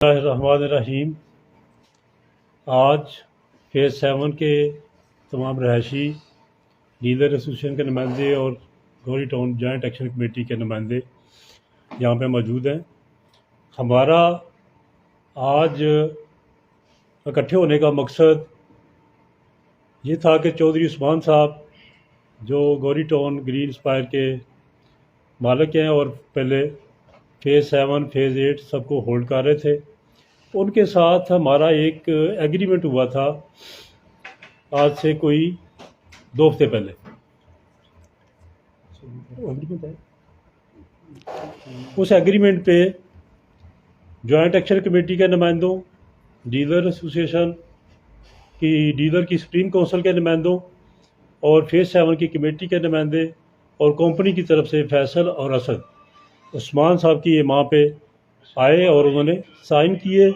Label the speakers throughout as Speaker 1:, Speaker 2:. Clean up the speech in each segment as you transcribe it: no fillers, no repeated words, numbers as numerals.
Speaker 1: बिस्मिल्लाहिर्रहमानिर्रहीम। आज फेज़ 7 के तमाम रहायशी डीलर एसोसिएशन के नुमाइंदे और Gauri town joint action committee के नुमाइंदे यहाँ पे मौजूद हैं। हमारा आज इकट्ठे होने का मकसद ये था कि चौधरी उस्मान साहब जो गौरी टाउन ग्रीन स्पायर के मालिक हैं और पहले फेज़ 7 फेज़ 8 सबको होल्ड कर रहे थे, उनके साथ हमारा एक एग्रीमेंट हुआ था आज से कोई 2 हफ्ते पहले। उस एग्रीमेंट पे जॉइंट एक्शन कमेटी के नुमाइंदों, डीलर एसोसिएशन की डीलर की सुप्रीम काउंसिल के नुमाइंदों और फेज़ 7 की कमेटी के नुमाइंदे और कंपनी की तरफ से फैसल और असद उस्मान साहब की वहाँ पे आए और उन्होंने साइन किए।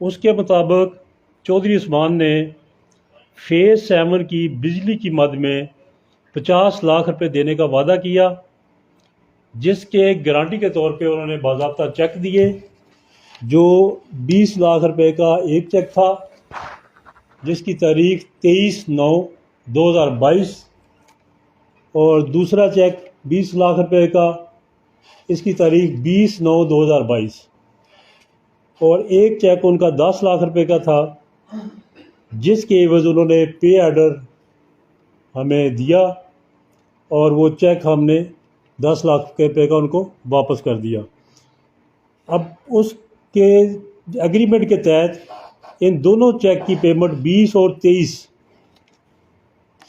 Speaker 1: उसके मुताबिक चौधरी उस्मान ने फेज़ 7 की बिजली की मद में 50 लाख रुपए देने का वादा किया, जिसके गारंटी के तौर पे उन्होंने बाज़ाब्ता चेक दिए। जो 20 लाख रुपए का एक चेक था जिसकी तारीख 23/9/2022 और दूसरा चेक 20 लाख रुपए का, इसकी तारीख 20/9/2022 और एक चेक उनका 10 लाख रुपए का था जिसके एवज उन्होंने पे आर्डर हमें दिया और वो चेक हमने 10 लाख रुपए का उनको वापस कर दिया। अब उसके एग्रीमेंट के तहत इन दोनों चेक की पेमेंट 20 और 23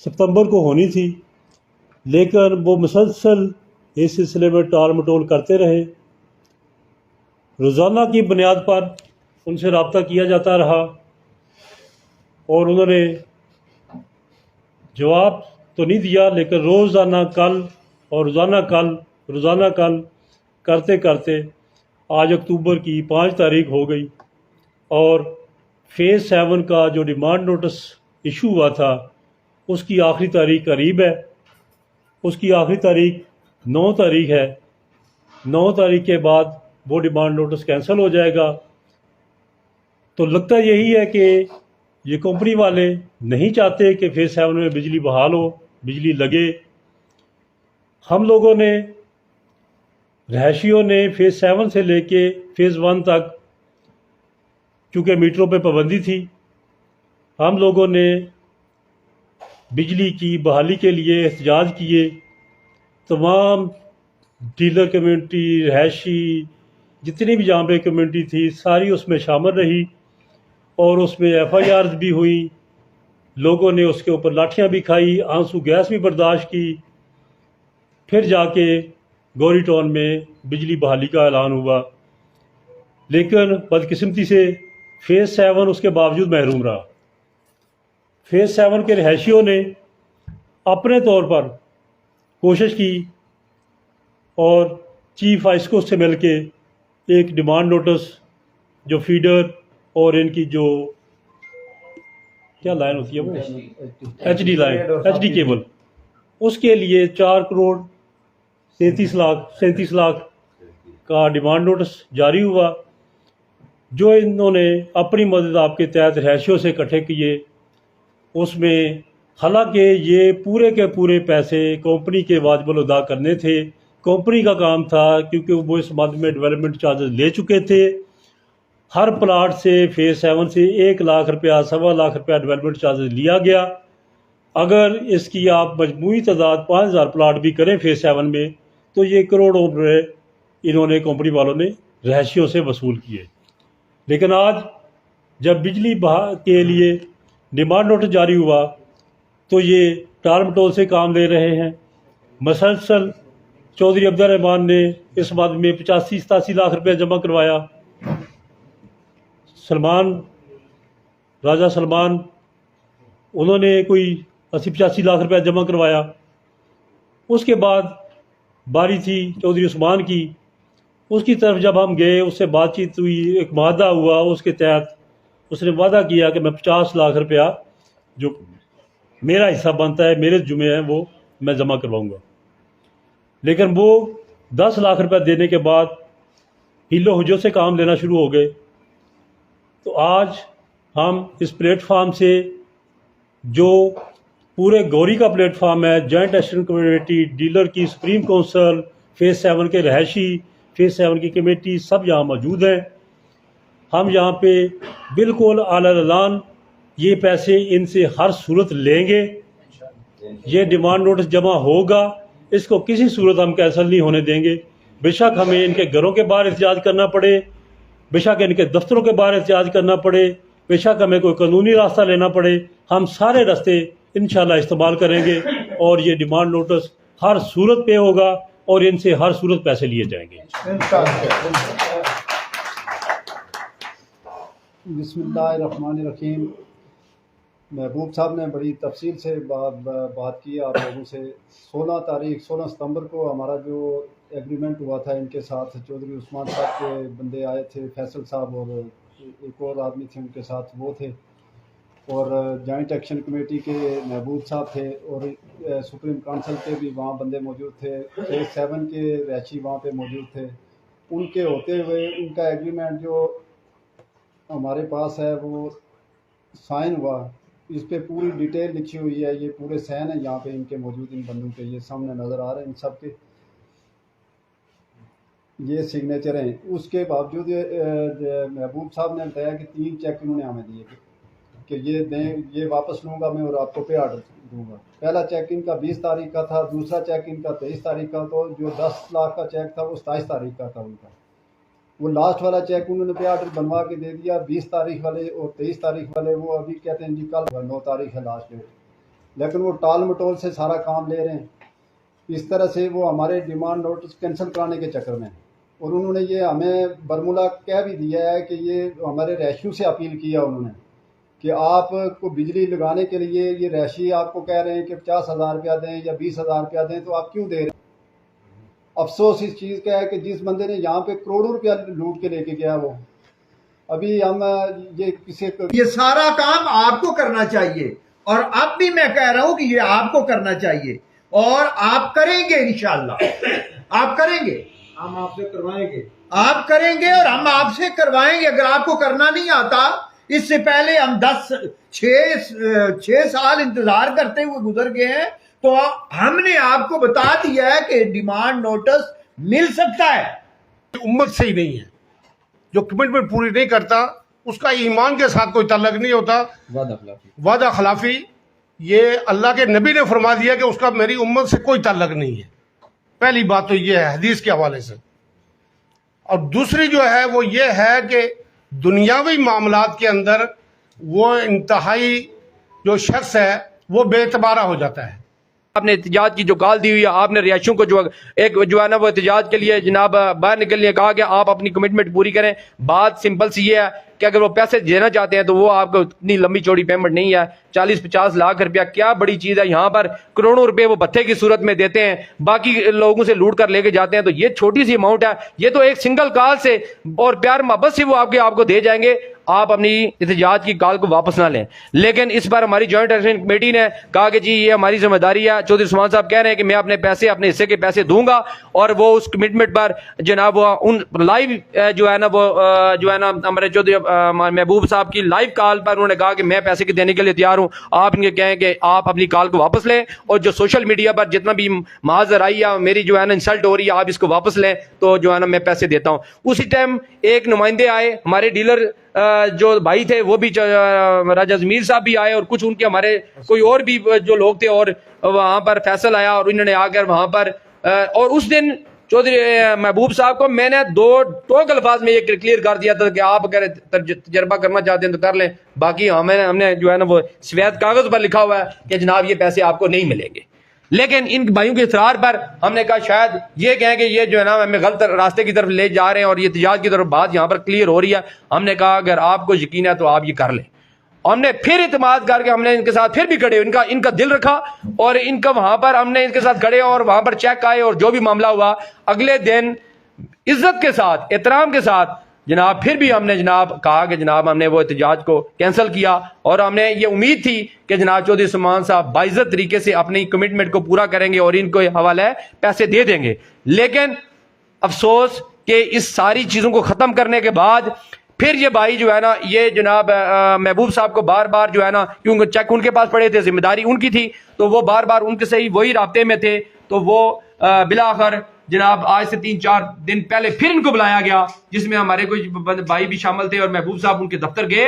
Speaker 1: सितंबर को होनी थी, लेकिन वो मुसलसल इस सिलसिले में टाल मटोल करते रहे। रोज़ाना की बुनियाद पर उनसे रब्ता किया जाता रहा और उन्होंने जवाब तो नहीं दिया, लेकिन रोज़ाना कल और रोज़ाना कल करते करते आज अक्टूबर की 5 तारीख हो गई और फेज़ 7 का जो डिमांड नोटिस इशू हुआ था उसकी आखिरी तारीख करीब है। उसकी आखिरी तारीख 9 तारीख है। 9 तारीख के बाद वो डिमांड नोटिस कैंसिल हो जाएगा। तो लगता यही है कि ये कंपनी वाले नहीं चाहते कि फेज़ 7 में बिजली बहाल हो, बिजली लगे। हम लोगों ने, रहायशियों ने फेज़ 7 से लेके फेज़ 1 तक, चूँकि मीटरों पे पाबंदी थी, हम लोगों ने बिजली की बहाली के लिए एहतजाज किए। तमाम डीलर कम्यूनिटी, रहायशी, जितनी भी जहाँ पे कम्यूनिटी थी सारी उसमें शामिल रही और उसमें FIRs भी हुई। लोगों ने उसके ऊपर लाठियाँ भी खाई, आंसू गैस भी बर्दाश्त की। फिर जाके गौरी टाउन में बिजली बहाली का ऐलान हुआ, लेकिन बदकिस्मती से फेज़ 7 उसके बावजूद महरूम रहा। फेज़ 7 के रहायशियों ने अपने तौर पर कोशिश की और चीफ आइस्को से मिल के एक डिमांड नोटिस, जो फीडर और इनकी जो क्या लाइन होती है वो HD लाइन, HD केबल, उसके लिए 4,37 लाख का डिमांड नोटिस जारी हुआ, जो इन्होंने अपनी मदद आपके तहत रहायशियों से इकट्ठे किए। उसमें हालांकि ये पूरे के पूरे पैसे कंपनी के वाजिबुल अदा करने थे, कंपनी का काम था, क्योंकि वो इस मद में डेवलपमेंट चार्जेस ले चुके थे। हर प्लाट से फेज़ 7 से 1 लाख रुपया, 1.25 लाख रुपया डेवलपमेंट चार्जेस लिया गया। अगर इसकी आप मजमूई तादाद 5000 प्लाट भी करें फेज़ 7 में, तो ये करोड़ों रुपये इन्होंने कंपनी वालों ने रहायशियों से वसूल किए। लेकिन आज जब बिजली के लिए डिमांड नोटिस जारी हुआ तो ये टाल मटोल से काम ले रहे हैं। मसलसल चौधरी अब्दुल रहमान ने इस मद में 85-87 लाख रुपया जमा करवाया। राजा सलमान, उन्होंने कोई 80-85 लाख रुपया जमा करवाया। उसके बाद बारी थी चौधरी उस्मान की। उसकी तरफ जब हम गए, उससे बातचीत हुई, एक वादा हुआ, उसके तहत उसने वादा किया कि मैं 50 लाख रुपया जो मेरा हिस्सा बनता है, मेरे जुमे हैं, वो मैं जमा करवाऊंगा। लेकिन वो 10 लाख रुपया देने के बाद हीलो हुजो से काम लेना शुरू हो गए। तो आज हम इस प्लेटफार्म से, जो पूरे गौरी का प्लेटफार्म है, जॉइंट एक्शन कमेटी, डीलर की सुप्रीम काउंसिल, फेज़ 7 के रहायशी, फेज़ 7 की कमेटी, सब यहाँ मौजूद हैं। हम यहाँ पे बिल्कुल आला-ऐलान ये पैसे इनसे हर सूरत लेंगे। ये डिमांड नोटिस जमा होगा, इसको किसी सूरत हम कैंसिल नहीं होने देंगे। बेशक हमें इनके घरों के बाहर एहतजाज करना पड़े, बेशक इनके दफ्तरों के बाहर एहतजाज करना पड़े, बेशक हमें कोई कानूनी रास्ता लेना पड़े, हम सारे रास्ते इंशाल्लाह इस्तेमाल करेंगे और ये डिमांड नोटिस हर सूरत पे होगा और इनसे हर सूरत पैसे लिए जाएंगे।
Speaker 2: बिस्मिल्लाहिर्रहमानिर्रहीम। महबूब साहब ने बड़ी तफसील से बात की आप लोगों से। 16 सितंबर को हमारा जो एग्रीमेंट हुआ था इनके साथ, चौधरी उस्मान साहब के बंदे आए थे, फैसल साहब और एक और आदमी थे उनके साथ, वो थे, और जॉइंट एक्शन कमेटी के महबूब साहब थे, और सुप्रीम काउंसिल के भी वहाँ बंदे मौजूद थे, फेज़ 7 के रैशी वहाँ पे मौजूद थे। उनके होते हुए उनका एग्रीमेंट जो हमारे पास है वो साइन हुआ। इस पे पूरी डिटेल लिखी हुई है, ये पूरे साइन है यहाँ पे इनके मौजूद, इन बंदों के ये सामने नज़र आ रहे हैं, इन सब के ये सिग्नेचर हैं। उसके बावजूद महबूब साहब ने बताया कि 3 चेक इन्होंने हमें दिए कि ये दें, ये वापस लूँगा मैं और आपको पे ऑर्डर दूँगा। पहला चेक इनका 20 तारीख का था, दूसरा चेक इनका 23 तारीख का, तो जो 10 लाख का चेक था वो 27 तारीख का था उनका। वो लास्ट वाला चेक उन्होंने पे ऑर्डर बनवा के दे दिया। 20 तारीख वाले और 23 तारीख वाले वो अभी कहते हैं जी कल 9 तारीख है लास्ट डेट, लेकिन वो टाल मटोल से सारा काम ले रहे हैं। इस तरह से वो हमारे डिमांड नोटिस कैंसिल कराने के चक्कर में, और उन्होंने ये हमें बरमूला कह भी दिया है कि ये हमारे रैशियों से अपील किया उन्होंने कि आपको बिजली लगाने के लिए ये रैशी आपको कह रहे हैं कि 50,000 रुपया दें या 20,000 रुपया दें, तो आप क्यों दे रहे हैं। अफसोस इस चीज़ का है कि जिस बंदे ने यहाँ पे करोड़ों रुपया लूट के लेके गया, वो अभी हम ये किसी
Speaker 3: ये सारा काम आपको करना चाहिए, और अब भी मैं कह रहा हूं कि ये आपको करना चाहिए और आप करेंगे इंशाल्लाह। आप करेंगे,
Speaker 2: हम आपसे करवाएंगे,
Speaker 3: आप करेंगे और हम आपसे करवाएंगे। अगर आपको करना नहीं आता, इससे पहले हम 6 साल इंतजार करते हुए गुजर गए हैं, तो हमने आपको बता दिया है कि डिमांड नोटिस मिल सकता है।
Speaker 4: उम्मत से ही नहीं है, जो कमिटमेंट पूरी नहीं करता उसका ईमान के साथ कोई ताल्लुक नहीं होता, वादा खिलाफी। ये अल्लाह के नबी ने फरमा दिया कि उसका मेरी उम्मत से कोई ताल्लुक नहीं है। पहली बात तो ये है हदीस के हवाले से, और दूसरी जो है वो ये है कि दुनियावी मामलात के अंदर वो इंतहाई जो शख्स है वो बेतबारा हो जाता है।
Speaker 5: आपने एहतजाज की जो कॉल दी हुई है, आपने रिहायशियों को जो है ना वो एहतजाज के लिए जनाब बाहर निकलने कहा कि आप अपनी कमिटमेंट पूरी करें। बात सिंपल सी ये है कि अगर वो पैसे देना चाहते हैं तो वो आपको इतनी लंबी चौड़ी पेमेंट नहीं है। 40-50 लाख रुपया क्या बड़ी चीज है, यहाँ पर करोड़ों रुपए वो भत्ते की सूरत में देते हैं, बाकी लोगों से लूट कर लेके जाते हैं। तो ये छोटी सी अमाउंट है, ये तो एक सिंगल कॉल से और प्यार मोहब्बत से वो आपको दे जाएंगे। आप अपनी एहतजाज की कॉल को वापस ना लें। लेकिन इस बार हमारी जॉइंट एक्शन कमेटी ने कहा कि जी ये हमारी जिम्मेदारी है। चौधरी उस्मान साहब कह रहे हैं कि मैं अपने पैसे, अपने हिस्से के पैसे दूंगा, और वो उस कमिटमेंट पर जनाब वो उन लाइव जो है ना हमारे चौधरी महबूब साहब की लाइव कॉल पर उन्होंने कहा कि मैं पैसे के देने के लिए तैयार हूं। आप इनके कहें कि आप अपनी कॉल को वापस लें, और जो सोशल मीडिया पर जितना भी माजर आई या मेरी जो है ना इंसल्ट हो रही है, आप इसको वापस लें, तो जो है ना मैं पैसे देता हूं। उसी टाइम एक नुमाइंदे आए, हमारे डीलर जो भाई थे वो भी, राजा जमीर साहब भी आए, और कुछ उनके हमारे कोई और भी जो लोग थे, और वहां पर फैसल आया और इन्होंने आकर वहां पर, और उस दिन चौधरी महबूब साहब को मैंने 2 टोक अल्फाज में ये क्लियर कर दिया था कि आप अगर तजर्बा करना चाहते हैं तो कर लें, बाकी हमने जो है ना वो सफेद कागज पर लिखा हुआ है कि जनाब ये पैसे आपको नहीं मिलेंगे। लेकिन इन भाइयों के इसरार पर हमने कहा शायद ये कहें कि ये जो है ना हमें गलत रास्ते की तरफ ले जा रहे हैं और ये एहतजाज की तरफ बात यहाँ पर क्लियर हो रही है। हमने कहा अगर आपको यकीन है तो आप ये कर लें। हमने फिर इत्मीनान करके हमने इनके साथ फिर भी खड़े, इनका दिल रखा और इनका वहां पर हमने इनके साथ खड़े, और वहां पर चेक आए, और जो भी मामला हुआ अगले दिन इज्जत के साथ, एहतराम के साथ जनाब फिर भी हमने जनाब कहा कि जनाब हमने वो एहतजाज को कैंसिल किया, और हमने ये उम्मीद थी कि जनाब चौधरी उस्मान साहब बाइज्जत तरीके से अपनी कमिटमेंट को पूरा करेंगे और इनको हवाले पैसे दे देंगे। लेकिन अफसोस कि इस सारी चीज़ों को ख़त्म करने के बाद फिर ये भाई जो है ना, ये जनाब महबूब साहब को बार बार जो है ना, क्योंकि चेक उनके पास पड़े थे, जिम्मेदारी उनकी थी, तो वो बार बार उनके से ही वही राब्ते में थे। तो वो बिलाखिर जनाब आज से 3-4 दिन पहले फिर इनको बुलाया गया, जिसमें हमारे कोई भाई भी शामिल थे और महबूब साहब उनके दफ्तर गए,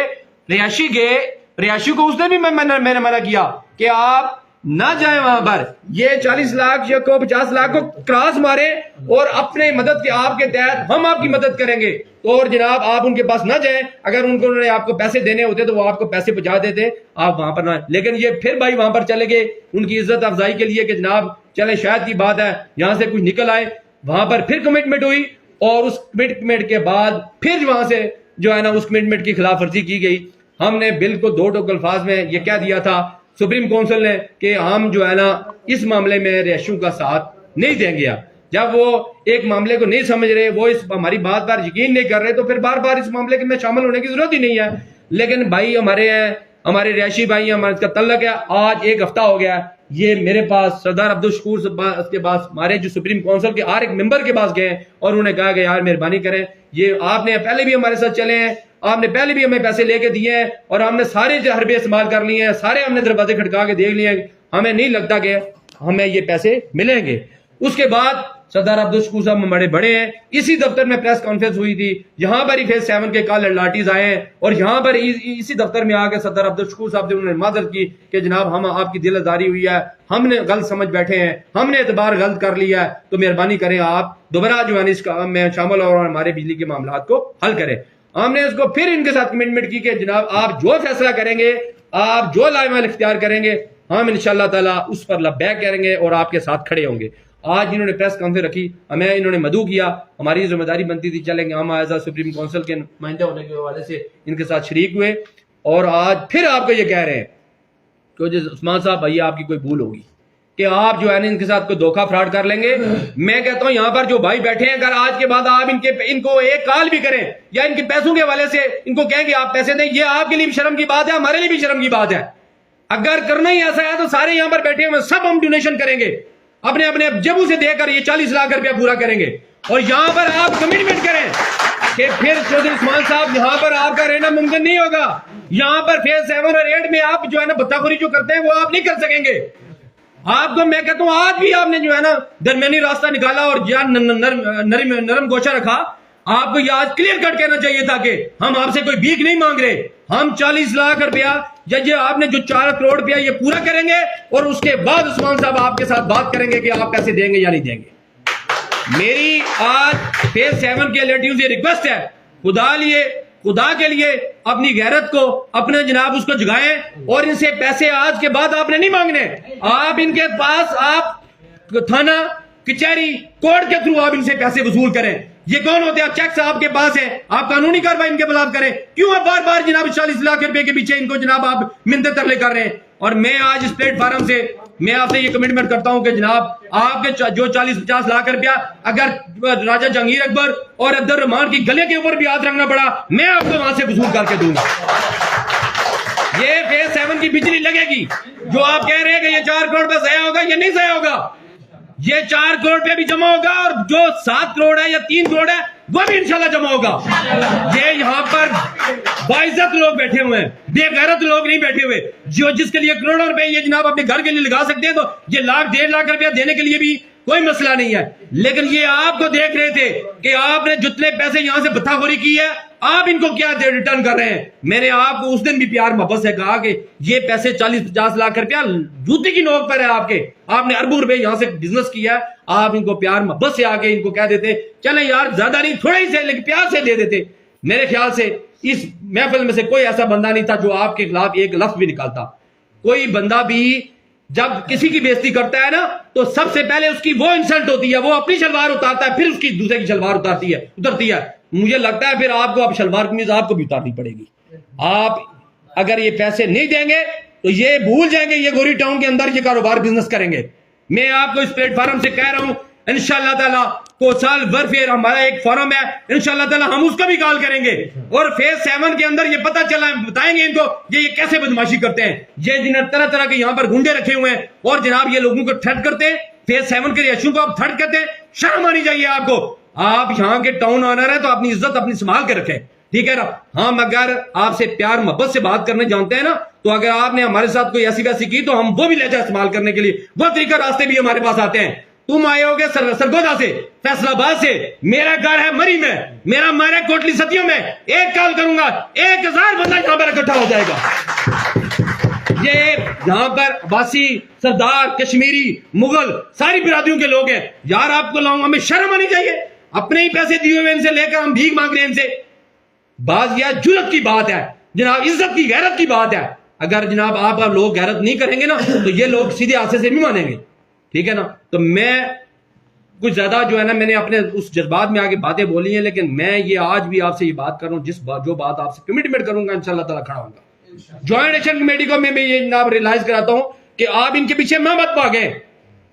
Speaker 5: रिहायशी गए। रिहायशी को उसने भी मैंने मना किया कि आप ना जाए वहां पर, ये 40 लाख या को 50 लाख को क्रॉस मारे और अपने मदद के आपके तहत हम आपकी मदद करेंगे, तो और जनाब आप उनके पास ना जाएं। अगर उन्होंने आपको पैसे देने होते तो वो आपको पैसे पहुंचा देते, आप वहां पर ना। लेकिन ये फिर भाई वहां पर चले गए उनकी इज्जत अफजाई के लिए कि जनाब चले शायद की बात है यहां से कुछ निकल आए। वहां पर फिर कमिटमेंट हुई और उस कमिटमेंट के बाद फिर वहां से जो है ना उस कमिटमेंट की खिलाफ वर्जी की गई। हमने बिल्कुल दो टोक अल्फाज में ये कह दिया था सुप्रीम काउंसिल ने कि हम जो है ना इस मामले में रिहायशियों का साथ नहीं देंगे। जब वो एक मामले को नहीं समझ रहे, वो इस हमारी बात पर यकीन नहीं कर रहे, तो फिर बार बार इस मामले में शामिल होने की जरूरत ही नहीं है। लेकिन भाई हमारे हैं, हमारे रिहायशी भाई, हमारे इसका तल्लक है। आज 1 हफ्ता हो गया, ये मेरे पास सरदार अब्दुल शकूर के पास, हमारे जो सुप्रीम काउंसिल के हर एक मेंबर के पास गए और उन्होंने कहा कि यार मेहरबानी करें, ये आपने पहले भी हमारे साथ चले हैं, आपने पहले भी हमें पैसे लेके दिए हैं और हमने सारे हरबे इस्तेमाल कर लिए हैं, सारे हमने दरवाजे खटका के देख लिए हैं, हमें नहीं लगता कि हमें ये पैसे मिलेंगे। उसके बाद सरदार अब्दुल शकूर साहब बड़े बड़े हैं, इसी दफ्तर में प्रेस कॉन्फ्रेंस हुई थी, यहां पर ही फेज 7 के कल लाठीज आए हैं और यहां पर इसी दफ्तर में आके सरदार अब्दुल शकूर साहब ने उन्होंने माजरत की कि जनाब हम आपकी दिलदारी हुई है, हमने गलत समझ बैठे हैं, हमने एतबार गलत कर लिया है, तो मेहरबानी करें आप दोबारा जो है इस काम में शामिल और हमारे बिजली के मामला को हल करें। हमने इसको फिर इनके साथ कमिटमेंट की कि जनाब आप जो फैसला करेंगे, आप जो लाइमाल इख्तियार करेंगे, हम इंशाअल्लाह ताला उस पर लबैक करेंगे और आपके साथ खड़े होंगे। आज इन्होंने प्रेस कॉन्फ्रेंस रखी, हमें इन्होंने मदऊ किया, हमारी जिम्मेदारी बनती थी चलेंगे, हम एज सुप्रीम काउंसिल के नुमाइंदे होने के हवाले से इनके साथ शरीक हुए और आज फिर आपको ये कह रहे हैं कि उस्मान साहब भैया आपकी कोई भूल होगी कि आप जो है ना इनके साथ कोई धोखा फ्रॉड कर लेंगे। मैं कहता हूं यहां पर जो भाई बैठे हैं, अगर आज के बाद आप इनको एक कॉल भी करें या इनके पैसों के हवाले से इनको कहेंगे आप पैसे दें, ये आपके लिए भी शर्म की बात है, हमारे लिए भी शर्म की बात है। अगर करना ही ऐसा है तो सारे यहां पर बैठे हुए सब हम डोनेशन करेंगे, अपने अपने जेबों से देकर ये 40 लाख रुपया पूरा करेंगे। और यहां पर आप कमिटमेंट करें कि फिर चौधरी उस्मान साहब यहां पर आपका रहना मुमकिन नहीं होगा। यहां पर फेज 7 और 8 में आप जो है ना बत्ताखोरी जो करते हैं वो आप नहीं कर सकेंगे। आपको मैं कहता हूं आज भी आपने जो है ना दरमियानी रास्ता निकाला और नरम गोशा रखा। आपको ये आज क्लियर कट कहना चाहिए था कि हम आपसे कोई भीख नहीं मांग रहे, हम 40 लाख रुपया या ये आपने जो 4 करोड़ रुपया ये पूरा करेंगे और उसके बाद उस्मान साहब आपके साथ बात करेंगे कि आप पैसे देंगे या नहीं देंगे। मेरी आज फेज 7 के एलर्टियों से रिक्वेस्ट है, खुदा के लिए अपनी गैरत को अपने जनाब उसको जगाएं और इनसे पैसे आज के बाद आपने नहीं मांगने। आप इनके पास आप थाना कचहरी कोर्ट के थ्रू आप इनसे पैसे वसूल करें। ये कौन होते हैं? चेक्स आपके पास है, आप कानूनी कार्रवाई इनके खिलाफ करें। क्यों आप बार बार जनाब 40 लाख रुपए के पीछे इनको जनाब आप मिन्नत तरले कर रहे हैं? और मैं आज इस प्लेटफॉर्म से मैं आपसे ये कमिटमेंट करता हूं कि जनाब आपके जो 40-50 लाख रुपया अगर राजा जहांगीर अकबर और अब्दुल रहमान की गले के ऊपर भी हाथ रखना पड़ा, मैं आपको वहां से वसूल करके दूंगा। ये फेज 7 की बिजली लगेगी। जो आप कह रहे हैं कि ये 4 करोड़ रुपया ज़ाया होगा, ये नहीं ज़ाया होगा। ये 4 करोड़ रुपया भी जमा होगा और जो 7 करोड़ है या 3 करोड़ है वो भी इंशाल्लाह जमा होगा। ये यहाँ पर बाइज्जत लोग बैठे हुए हैं, बेगैरत लोग नहीं बैठे हुए जो जिसके लिए करोड़ों रुपए ये जनाब अपने घर के लिए लगा सकते हैं, तो ये 1.5 लाख रुपया देने के लिए भी कोई मसला नहीं है। लेकिन ये आपको देख रहे थे कि आपने जितने पैसे यहां से बत्ताखोरी की है, आप इनको क्या रिटर्न कर रहे हैं। मैंने आपको उस दिन भी प्यार मोहब्बत से कहा कि ये पैसे 40-50 लाख रुपया जूती की नोक पर है आपके, आपने अरबों रुपए यहां से बिजनेस किया है। आप इनको प्यार मोहब्बत से आके इनको कह देते चले यार ज्यादा नहीं थोड़े ही से लेकिन प्यार से दे देते। मेरे ख्याल से इस महफिल में से कोई ऐसा बंदा नहीं था जो आपके खिलाफ एक लफ्ज भी निकालता। कोई बंदा भी जब किसी की बेइज्जती करता है ना तो सबसे पहले उसकी वो इंसल्ट होती है, वो अपनी शलवार उतारता है, फिर उसकी दूसरे की शलवार उतरती है। मुझे लगता है फिर आपको अब शलवार कमीज आपको भी उतारनी पड़ेगी। आप अगर ये पैसे नहीं देंगे तो ये भूल जाएंगे ये गोरी टाउन के अंदर ये कारोबार बिजनेस करेंगे। मैं आपको इस प्लेटफॉर्म से कह रहा हूं इंशाअल्लाह ताला कोसाल वेलफेयर हमारा एक फोरम है, इंशाअल्लाह ताला हम उसका भी कॉल करेंगे और फेज 7 के अंदर ये पता चला बताएंगे इनको ये कैसे बदमाशी करते हैं। ये जिन्हें तरह तरह के यहाँ पर गुंडे रखे हुए हैं और जनाब ये लोगों को थ्रेट करते हैं। फेज 7 के रिहायशियों को आप थ्रेट करते हैं, शर्म आनी चाहिए आपको। आप यहाँ के टाउन ऑनर हैं तो अपनी इज्जत अपनी संभाल के रखें, ठीक है ना। हम अगर आपसे प्यार मोहब्बत से बात करने जानते हैं ना, तो अगर आपने हमारे साथ कोई ऐसी वैसी की तो हम वो भी लहजा इस्तेमाल करने के लिए वो तरीका रास्ते भी हमारे पास आते हैं। तुम आए होगे सरगोदा से, फैसलाबाद से, मेरा घर है मरी में, मेरा मारे कोटली सतियों में, एक कॉल करूंगा 1000 बंदा यहां पर इकट्ठा हो जाएगा। ये यहां पर वासी, सरदार, कश्मीरी, मुगल सारी बिरादरियों के लोग हैं यार। आपको लाऊंगा, हमें शर्म आनी चाहिए, अपने ही पैसे दिए हुए इनसे लेकर हम भीख मांग रहे हैं इनसे। बात यह जुर्रत की बात है जनाब, इज्जत की गैरत की बात है। अगर जनाब आप लोग गैरत नहीं करेंगे ना तो ये लोग सीधे हाथ से नहीं मानेंगे, ठीक है ना। तो मैं कुछ ज्यादा जो है ना, मैंने अपने उस जज्बात में आगे बातें बोली हैं, लेकिन मैं ये आज भी आपसे ये बात कर रहा हूँ, जो बात आपसे कमिटमेंट करूंगा इंशाल्लाह ताला खड़ा होगा। ज्वाइंट एक्शन कमेटी को मैं ये जनाब रियलाइज कराता हूं कि आप इनके पीछे मत भागे।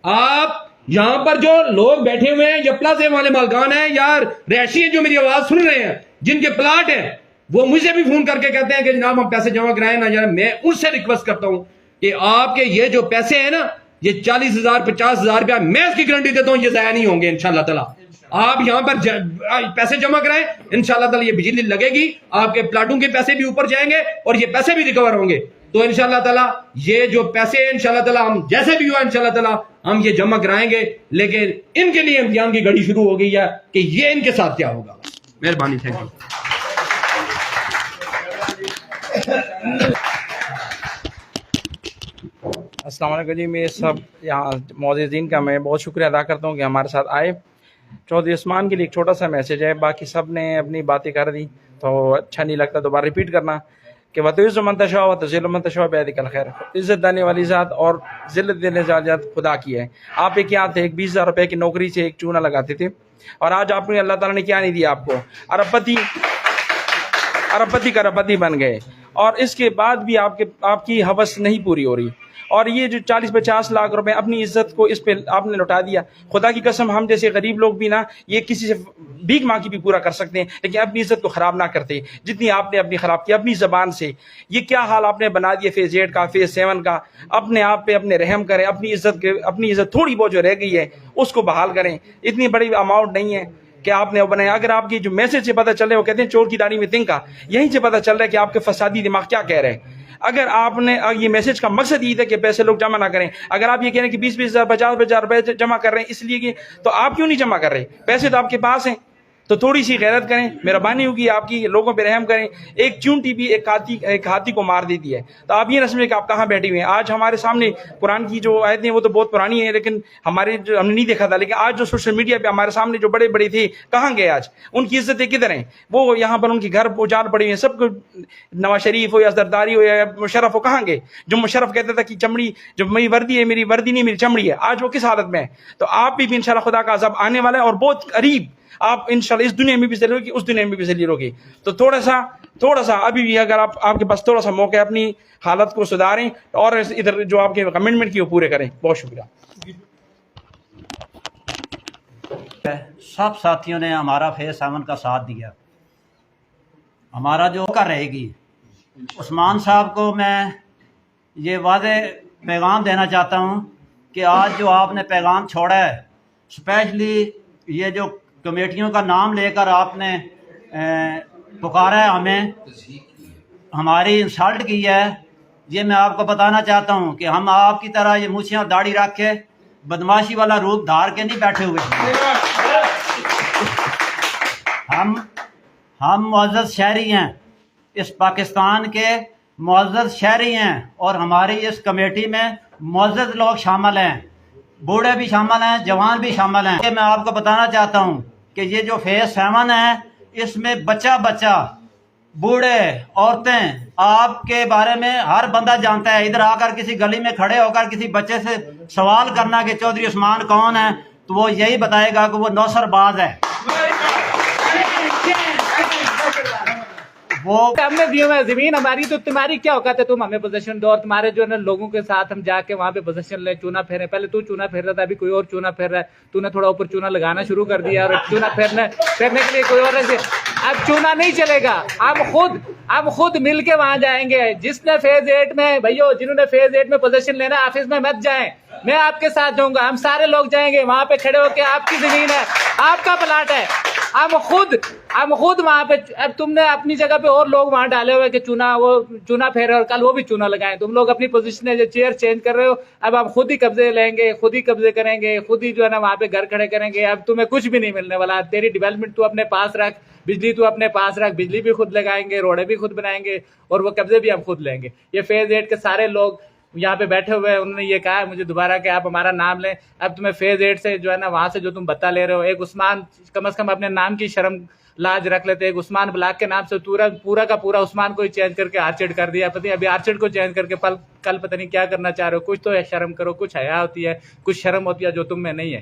Speaker 5: आप यहां पर जो लोग बैठे हुए हैं, या प्लाजे वाले मालकान हैं या रैशी हैं जो मेरी आवाज सुन रहे हैं, जिनके प्लाट हैं, वो मुझे भी फोन करके कहते हैं कि जनाब हम पैसे जमा कराएं ना जाए। मैं उनसे रिक्वेस्ट करता हूं कि आपके ये जो पैसे हैं ना, ये 40,000 50,000 रुपया, मैं इसकी गारंटी देता हूं ये जाया नहीं होंगे इंशाल्लाह ताला। आप यहां पर पैसे जमा कराएं, इंशाल्लाह ताला ये बिजली लगेगी, आपके प्लाटों के पैसे भी ऊपर जाएंगे और ये पैसे भी रिकवर होंगे। तो इंशाल्लाह ताला ये जो पैसे हैं इंशाल्लाह ताला हम जैसे भी हुआ इंशाल्लाह ताला हम ये जमा कराएंगे। लेकिन इनके लिए इम्तिहान की घड़ी शुरू हो गई है कि ये इनके साथ क्या होगा। मेहरबानी, थैंक यू।
Speaker 6: अस्सलाम वालेकुम जी। मैं सब यहाँ मौजूदीन का मैं बहुत शुक्रिया अदा करता हूँ कि हमारे साथ आए। चौधरी उस्मान के लिए एक छोटा सा मैसेज है, बाकी सब ने अपनी बातें कर दी तो अच्छा नहीं लगता दोबारा रिपीट करना कि वतुइज़्ज़ु मन तशा व तुज़िल्लु मन तशा बियदिकल खैर। इज़्ज़त देने वाली ज़ात और ज़िल्लत देने वाली ज़ात खुदा की है। आप एक क्या थे, एक 20,000 रुपये की नौकरी से एक चूना लगाते थे और आज आपने अल्लाह ताला ने क्या नहीं दिया आपको, अरबपति का अरबपति बन गए और इसके बाद भी आपकी हवस नहीं पूरी हो रही। और ये जो 40-50 लाख रुपए अपनी इज्जत को इस पे आपने लौटा दिया। खुदा की कसम हम जैसे गरीब लोग भी ना ये किसी से भीख मांग के भी पूरा कर सकते हैं, लेकिन अपनी इज्जत को खराब ना करते जितनी आपने अपनी खराब की अपनी जबान से। ये क्या हाल आपने बना दिया फेज 8 का, फेज 7 का। अपने आप पे अपने रहम करें, अपनी इज्जत थोड़ी बहुत जो रह गई है उसको बहाल करें। इतनी बड़ी अमाउंट नहीं है कि आपने वो बनाया। अगर आपकी जो मैसेज से पता चल रहा है, वो कहते हैं चोर की दाढ़ी में तिनका, यहीं से पता चल रहा है कि आपके फसादी दिमाग क्या कह रहे हैं। अगर आपने ये मैसेज का मकसद ये था कि पैसे लोग जमा ना करें, अगर आप ये कह रहे हैं कि 20,000 50,000 रुपए जमा कर रहे हैं इसलिए कि, तो आप क्यों नहीं जमा कर रहे? पैसे तो आपके पास हैं, तो थोड़ी सी गैरत करें, मेहरबानी होगी आपकी, लोगों पे रहम करें। एक चूंटी भी एक हाथी को मार देती है। तो आप ये न समझें कि आप कहाँ बैठे हुए हैं। आज हमारे सामने कुरान की जो आयतें वो तो बहुत पुरानी है, लेकिन हमारे जो हमने नहीं देखा था, लेकिन आज जो सोशल मीडिया पे हमारे सामने जो बड़े बड़े थे कहाँ गए आज? उनकी इज्जतें किधर हैं? वो यहाँ पर उनके घर उजाड़ पड़े हुए हैं। सब नवाज शरीफ हो या जरदारी हो या मुशर्रफ हो, कहाँ गए? जो मुशर्रफ कहता था कि चमड़ी जो मेरी वर्दी है, मेरी वर्दी नहीं मेरी चमड़ी है, आज वो किस हालत में है? तो आप भी इंशाल्लाह खुदा का अज़ाब आने वाला है और बहुत करीब। आप इंशाल्लाह इस दुनिया में भी जलील होगी, उस दुनिया में भी जलील होगी। तो थोड़ा सा अभी भी अगर आपके पास थोड़ा सा मौका है, अपनी हालत को सुधारें और इधर जो आपके कमिटमेंट की वो पूरे करें। बहुत शुक्रिया।
Speaker 7: सब साथियों ने हमारा फेज 7 का साथ दिया। हमारा जो कर रहेगी उस्मान साहब को मैं ये वादे पैगाम देना चाहता हूँ कि आज जो आपने पैगाम छोड़ा है, स्पेशली ये जो कमेटियों का नाम लेकर आपने पुकारा है, हमें हमारी इंसल्ट की है, ये मैं आपको बताना चाहता हूँ कि हम आपकी तरह ये मूछियाँ दाढ़ी रख के बदमाशी वाला रूप धार के नहीं बैठे हुए। हम मुअज़्ज़ज़ शहरी हैं, इस पाकिस्तान के मुअज़्ज़ज़ शहरी हैं और हमारी इस कमेटी में मुअज़्ज़ज़ लोग शामिल हैं, बूढ़े भी शामिल हैं, जवान भी शामिल हैं। मैं आपको बताना चाहता हूँ कि ये जो फेज 7 है इसमें बच्चा बूढ़े औरतें आपके बारे में हर बंदा जानता है। इधर आकर किसी गली में खड़े होकर किसी बच्चे से सवाल करना कि चौधरी उस्मान कौन है, तो वो यही बताएगा कि वो नौसरबाज है। वो
Speaker 8: हमने दिए हुए जमीन हमारी, तो तुम्हारी क्या औकात है? तुम हमें पोजीशन दो और तुम्हारे जो है ना लोगों के साथ हम जाके वहाँ पे पोजीशन ले, चूना फेरे। पहले तू चूना फेर रहा था, अभी कोई और चूना फेर रहा है। तूने थोड़ा ऊपर चूना लगाना शुरू कर दिया और चूना फेरने के लिए कोई और ऐसे। अब चूना नहीं चलेगा। हम खुद हम खुद मिल के वहां जाएंगे। जिसने फेज 8 में भैया, जिन्होंने फेज 8 में पोजीशन लेना ऑफिस में मत जाएं, मैं आपके साथ जाऊंगा, हम सारे लोग जाएंगे वहां पे खड़े होके। आपकी जमीन है, आपका प्लाट है, हम खुद वहां पे। अब तुमने अपनी जगह पे और लोग वहां डाले हुए कि चूना फेरे और कल वो भी चूना लगाएं। तुम लोग अपनी पोजीशन है, जो चेयर चेंज कर रहे हो, अब हम खुद ही कब्जे लेंगे, खुद ही कब्जे करेंगे, खुद ही जो है ना वहां पे घर खड़े करेंगे। अब तुम्हें कुछ भी नहीं मिलने वाला। तेरी डेवलपमेंट तू अपने पास रख, बिजली तू अपने पास रख, बिजली भी खुद लगाएंगे, रोडें भी खुद बनाएंगे और वो कब्जे भी हम खुद लेंगे। ये फेज 8 के सारे लोग यहाँ पे बैठे हुए हैं, उन्होंने ये कहा है मुझे दोबारा कि आप हमारा नाम लें। अब तुम्हें फेज 8 से जो है ना वहां से जो तुम बता ले रहे हो, एक उस्मान कम से कम अपने नाम की शर्म लाज रख लेते। एक उस्मान ब्लॉक के नाम से पूरा का पूरा उस्मान को ही चेंज करके आर्चिड कर दिया। पता नहीं अभी आर्चिड को चेंज करके कल पता नहीं क्या करना चाह रहे हो। कुछ तो है, शर्म करो, कुछ हया होती है, कुछ शर्म होती है जो तुम में नहीं है।